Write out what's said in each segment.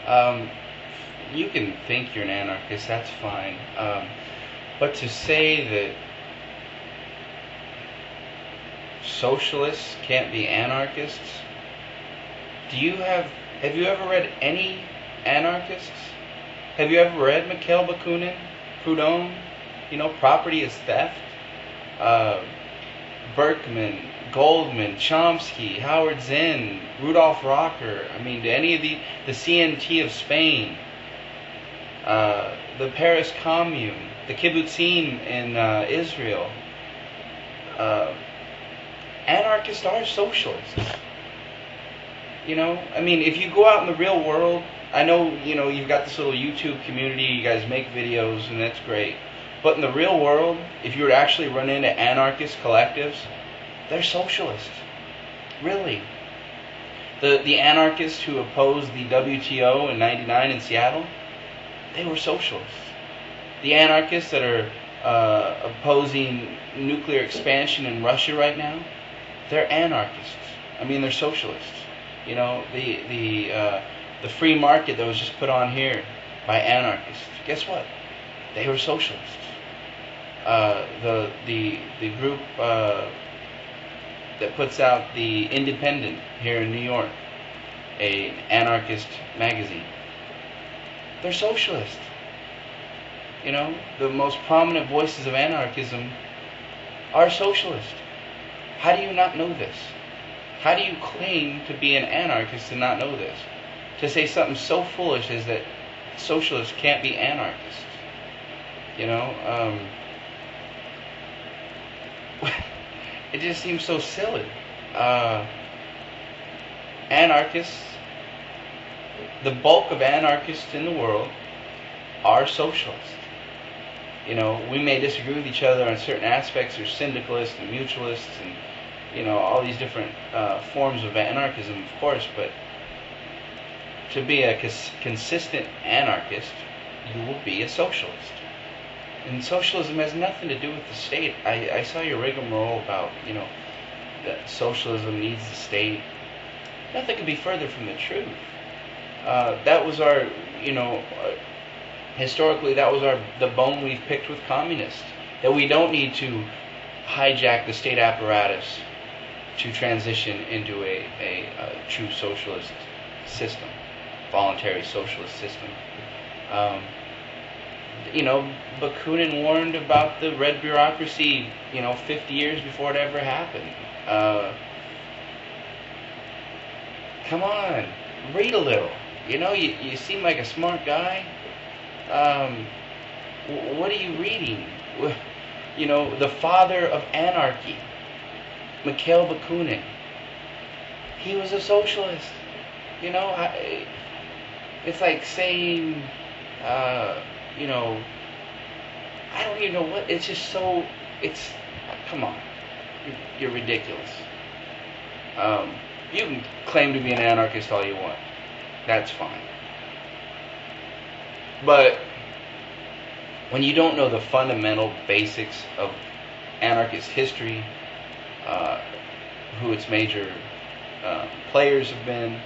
Um, you can think you're an anarchist, that's fine. But to say that socialists can't be anarchists, have you ever read any anarchists? Have you ever read Mikhail Bakunin, Proudhon? Property is theft. Berkman, Goldman, Chomsky, Howard Zinn, Rudolf Rocker. Any of the CNT of Spain, the Paris Commune, the kibbutzim in Israel. Anarchists are socialists. If you go out in the real world, I know, you've got this little YouTube community, you guys make videos, and that's great. But in the real world, if you were to actually run into anarchist collectives, they're socialists. Really. The anarchists who opposed the WTO in '99 in Seattle, they were socialists. The anarchists that are opposing nuclear expansion in Russia right now, they're anarchists. They're socialists. The free market that was just put on here by anarchists, guess what? They were socialists. The group that puts out the Independent here in New York, an anarchist magazine, they're socialists. The most prominent voices of anarchism are socialists. How do you not know this? How do you claim to be an anarchist and not know this? To say something so foolish as that socialists can't be anarchists. It just seems so silly. Anarchists, the bulk of anarchists in the world are socialists. We may disagree with each other on certain aspects. There's syndicalists and mutualists and, all these different forms of anarchism, of course, but to be a consistent anarchist, you will be a socialist. And socialism has nothing to do with the state. I saw your rigmarole about, that socialism needs the state. Nothing could be further from the truth. That was our, historically, that was the bone we've picked with communists. That we don't need to hijack the state apparatus to transition into a true socialist system, voluntary socialist system. Bakunin warned about the red bureaucracy, 50 years before it ever happened. Come on, read a little. You seem like a smart guy. What are you reading? The father of anarchy, Mikhail Bakunin. He was a socialist. It's like saying, I don't even know what, it's just so, come on, you're ridiculous. You can claim to be an anarchist all you want. That's fine. But when you don't know the fundamental basics of anarchist history, who its major players have been,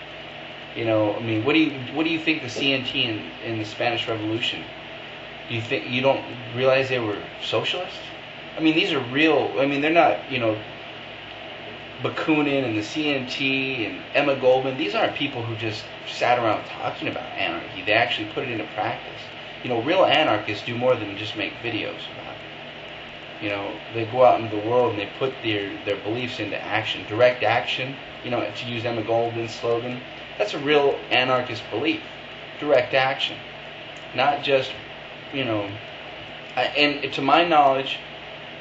what do you think the CNT in the Spanish Revolution? Do you think you don't realize they were socialists? These are real. They're not, Bakunin and the CNT and Emma Goldman. These aren't people who just sat around talking about anarchy. They actually put it into practice. Real anarchists do more than just make videos about it. They go out into the world and they put their beliefs into action, direct action. To use Emma Goldman's slogan, that's a real anarchist belief, direct action, not just. And to my knowledge,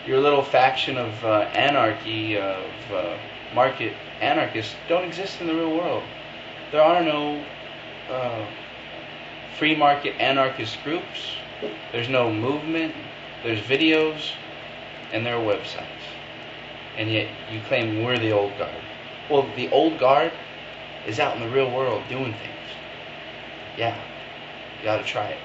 your little faction of anarchy, of market anarchists, don't exist in the real world. There are no free market anarchist groups. There's no movement. There's videos, and there are websites. And yet you claim we're the old guard. Well, the old guard is out in the real world doing things. Yeah, you ought to try it.